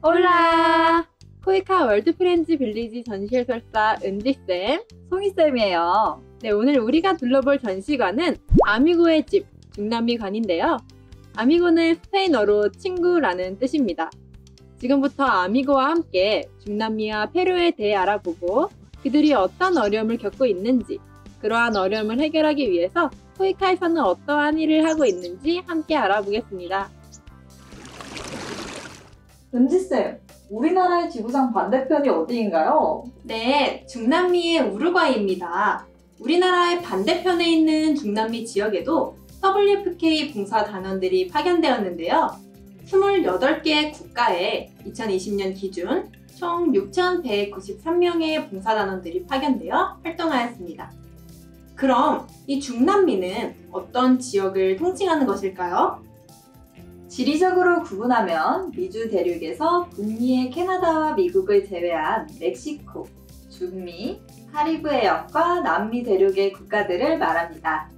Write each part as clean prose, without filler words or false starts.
올라! 코이카 월드프렌즈 빌리지 전시 해설사 은지쌤, 송이쌤이에요. 네, 오늘 우리가 둘러볼 전시관은 아미고의 집, 중남미관인데요. 아미고는 스페인어로 친구라는 뜻입니다. 지금부터 아미고와 함께 중남미와 페루에 대해 알아보고 그들이 어떤 어려움을 겪고 있는지, 그러한 어려움을 해결하기 위해서 코이카에서는 어떠한 일을 하고 있는지 함께 알아보겠습니다. 은지쌤, 우리나라의 지구상 반대편이 어디인가요? 네, 중남미의 우루과이입니다. 우리나라의 반대편에 있는 중남미 지역에도 WFK 봉사단원들이 파견되었는데요. 28개 국가에 2020년 기준 총 6,193명의 봉사단원들이 파견되어 활동하였습니다. 그럼 이 중남미는 어떤 지역을 통칭하는 것일까요? 지리적으로 구분하면 미주 대륙에서 북미의 캐나다와 미국을 제외한 멕시코, 중미, 카리브 해역과 남미 대륙의 국가들을 말합니다.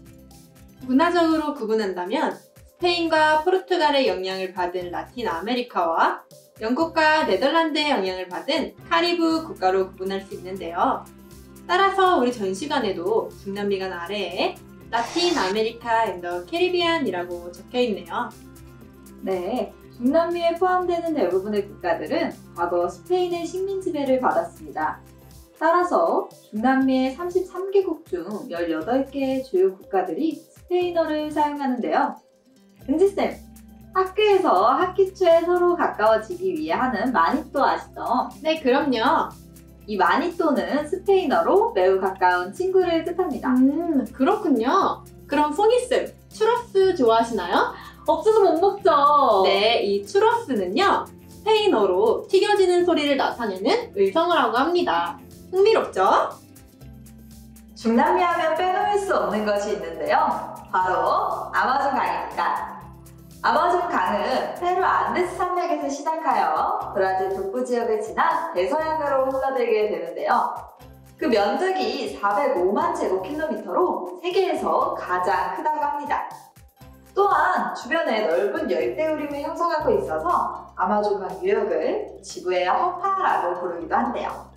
문화적으로 구분한다면 스페인과 포르투갈의 영향을 받은 라틴 아메리카와 영국과 네덜란드의 영향을 받은 카리브 국가로 구분할 수 있는데요. 따라서 우리 전시관에도 중남미관 아래에 라틴 아메리카 앤더 캐리비안이라고 적혀 있네요. 네, 중남미에 포함되는 대부분의 국가들은 과거 스페인의 식민 지배를 받았습니다. 따라서 중남미의 33개국 중 18개의 주요 국가들이 스페인어를 사용하는데요. 은지쌤, 학교에서 학기 초에 서로 가까워지기 위해 하는 마니또 아시죠? 네, 그럼요. 이 마니또는 스페인어로 매우 가까운 친구를 뜻합니다. 그렇군요. 그럼 송이쌤, 추러스 좋아하시나요? 없어서 못 먹죠. 네, 이 추러스는요, 스페인어로 튀겨지는 소리를 나타내는 의성어라고 합니다. 흥미롭죠? 중남미 하면 빼놓을 수 없는 것이 있는데요. 바로 아마존 강입니다. 아마존 강은 페루 안데스 산맥에서 시작하여 브라질 북부 지역을 지나 대서양으로 흘러들게 되는데요. 그 면적이 405만 제곱킬로미터로 세계에서 가장 크다고 합니다. 또한 주변에 넓은 열대우림을 형성하고 있어서 아마존강 유역을 지구의 허파라고 부르기도 한대요.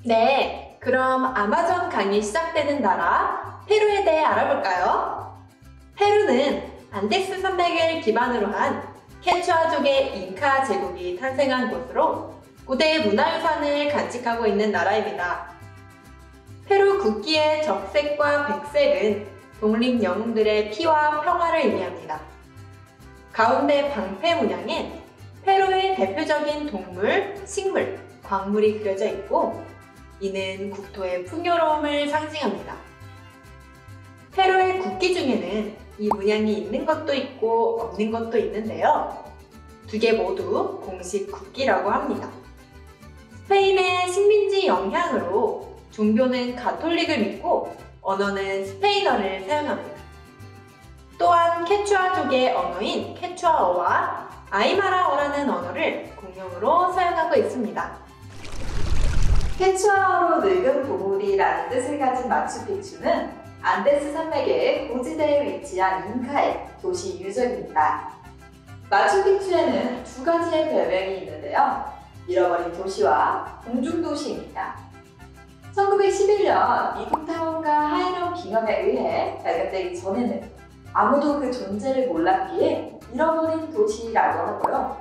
네, 그럼 아마존 강이 시작되는 나라 페루에 대해 알아볼까요? 페루는 안데스 산맥을 기반으로 한 케추아족의 잉카 제국이 탄생한 곳으로 고대 문화유산을 간직하고 있는 나라입니다. 페루 국기의 적색과 백색은 독립 영웅들의 피와 평화를 의미합니다. 가운데 방패 문양엔 페루의 대표적인 동물, 식물, 광물이 그려져 있고 이는 국토의 풍요로움을 상징합니다. 페루의 국기 중에는 이 문양이 있는 것도 있고 없는 것도 있는데요. 두 개 모두 공식 국기라고 합니다. 스페인의 식민지 영향으로 종교는 가톨릭을 믿고 언어는 스페인어를 사용합니다. 또한 케추아족의 언어인 케추아어와 아이마라어라는 언어를 공용으로 사용하고 있습니다. 케추아어로 늙은 보물이라는 뜻을 가진 마추픽추는 안데스 산맥의 고지대에 위치한 잉카의 도시 유적입니다. 마추픽추에는 두 가지의 별명이 있는데요. 잃어버린 도시와 공중도시입니다. 1911년 미국 탐험가 하이럼 빙엄에 의해 발견되기 전에는 아무도 그 존재를 몰랐기에 잃어버린 도시라고 하고요.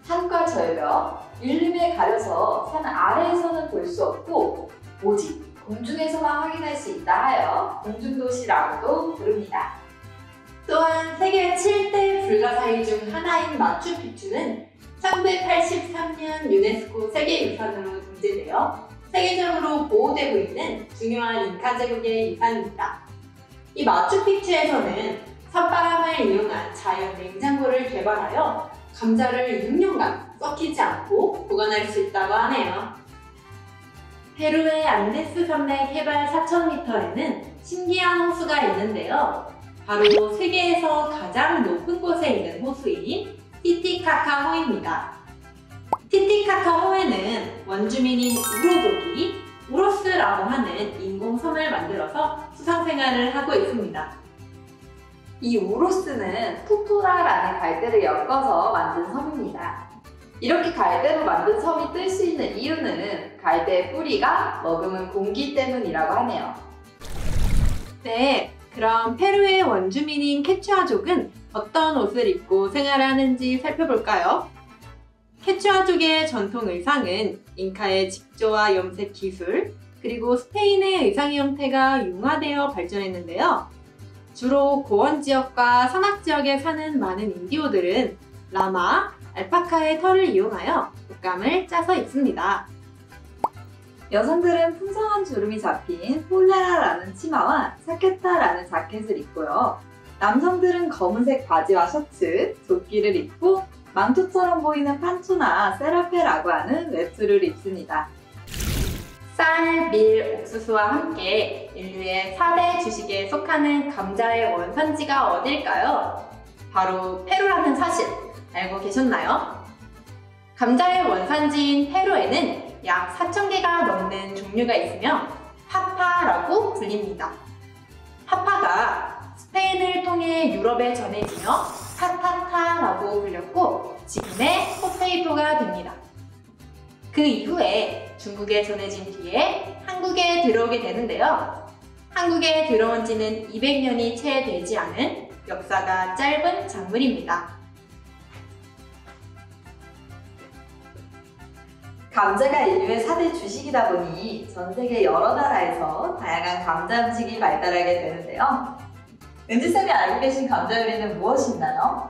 산과 절벽, 일림에 가려서 산 아래에서는 볼 수 없고 오직 공중에서만 확인할 수 있다 하여 공중도시라고도 부릅니다. 또한 세계 7대 불가사의 중 하나인 마추픽추는 1983년 유네스코 세계유산으로 등재되어 세계적으로 보호되고 있는 중요한 잉카 제국의 유산입니다. 이 마추픽추에서는 산바람을 이용한 자연 냉장고를 개발하여 감자를 6년간 썩히지 않고 보관할 수 있다고 하네요. 페루의 안데스 산맥 해발 4,000m에는 신기한 호수가 있는데요. 바로 세계에서 가장 높은 곳에 있는 호수인 티티카카호입니다. 티티카카호에는 원주민인 우로족이 우로스라고 하는 인공섬을 만들어서 수상생활을 하고 있습니다. 이 우로스는 푸푸라라는 갈대를 엮어서 만든 섬입니다. 이렇게 갈대로 만든 섬이 뜰 수 있는 이유는 갈대의 뿌리가 머금은 공기 때문이라고 하네요. 네, 그럼 페루의 원주민인 케추아족은 어떤 옷을 입고 생활하는지 살펴볼까요? 케추아족의 전통 의상은 잉카의 직조와 염색 기술, 그리고 스페인의 의상 형태가 융화되어 발전했는데요. 주로 고원 지역과 산악 지역에 사는 많은 인디오들은 라마, 알파카의 털을 이용하여 옷감을 짜서 입습니다. 여성들은 풍성한 주름이 잡힌 폴레라라는 치마와 차케타라는 자켓을 입고요. 남성들은 검은색 바지와 셔츠, 조끼를 입고 망토처럼 보이는 판초나 세라페라고 하는 외투를 입습니다. 쌀, 밀, 옥수수와 함께 인류의 4대 주식에 속하는 감자의 원산지가 어딜까요? 바로 페루라는 사실 알고 계셨나요? 감자의 원산지인 페루에는 약 4,000개가 넘는 종류가 있으며 파파라고 불립니다. 파파가 스페인을 통해 유럽에 전해지며 파타타라고 불렸고 지금의 포테이토가 됩니다. 그 이후에 중국에 전해진 뒤에 한국에 들어오게 되는데요. 한국에 들어온 지는 200년이 채 되지 않은 역사가 짧은 작물입니다. 감자가 인류의 4대 주식이다 보니 전 세계 여러 나라에서 다양한 감자 음식이 발달하게 되는데요. 은지쌤이 알고 계신 감자 요리는 무엇이 있나요?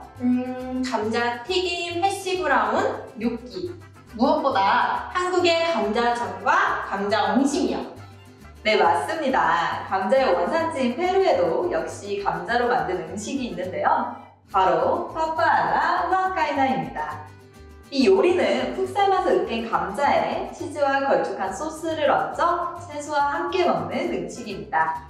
감자 튀김, 해시 브라운, 뇨끼. 무엇보다 한국의 감자전과 감자 옹심이요. 네, 맞습니다. 감자의 원산지인 페루에도 역시 감자로 만든 음식이 있는데요. 바로 파파알라 후안카이나입니다. 이 요리는 푹 삶아서 으깬 감자에 치즈와 걸쭉한 소스를 얹어 채소와 함께 먹는 음식입니다.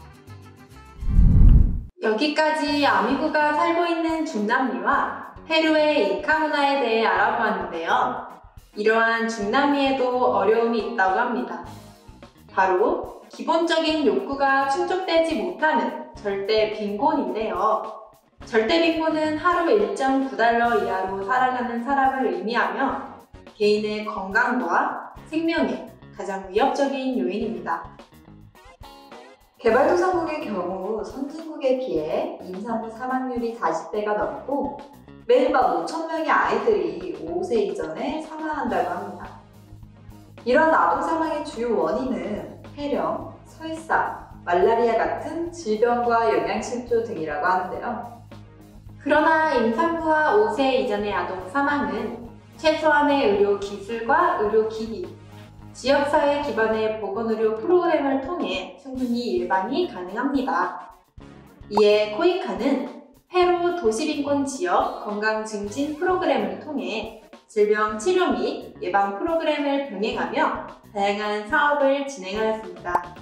여기까지 아미고가 살고 있는 중남미와 페루의 잉카 문화에 대해 알아보았는데요. 이러한 중남미에도 어려움이 있다고 합니다. 바로 기본적인 욕구가 충족되지 못하는 절대 빈곤인데요. 절대 빈곤은 하루 1.9달러 이하로 살아가는 사람을 의미하며 개인의 건강과 생명에 가장 위협적인 요인입니다. 개발도상국의 경우 선진국에 비해 임산부 사망률이 40배가 넘고 매일 밤 5,000명의 아이들이 5세 이전에 사망한다고 합니다. 이러한 아동 사망의 주요 원인은 폐렴, 설사, 말라리아 같은 질병과 영양실조 등이라고 하는데요. 그러나 임산부와 5세 이전의 아동 사망은 최소한의 의료 기술과 의료기기, 지역사회 기반의 보건의료 프로그램을 통해 충분히 예방이 가능합니다. 이에 코이카는 페루 도시빈곤 지역 건강 증진 프로그램을 통해 질병 치료 및 예방 프로그램을 병행하며 다양한 사업을 진행하였습니다.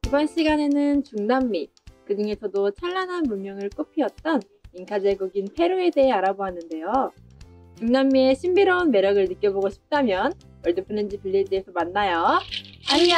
이번 시간에는 중남미, 그 중에서도 찬란한 문명을 꽃피웠던 잉카 제국인 페루에 대해 알아보았는데요. 중남미의 신비로운 매력을 느껴보고 싶다면 월드 프렌즈 빌리지에서 만나요. 안녕!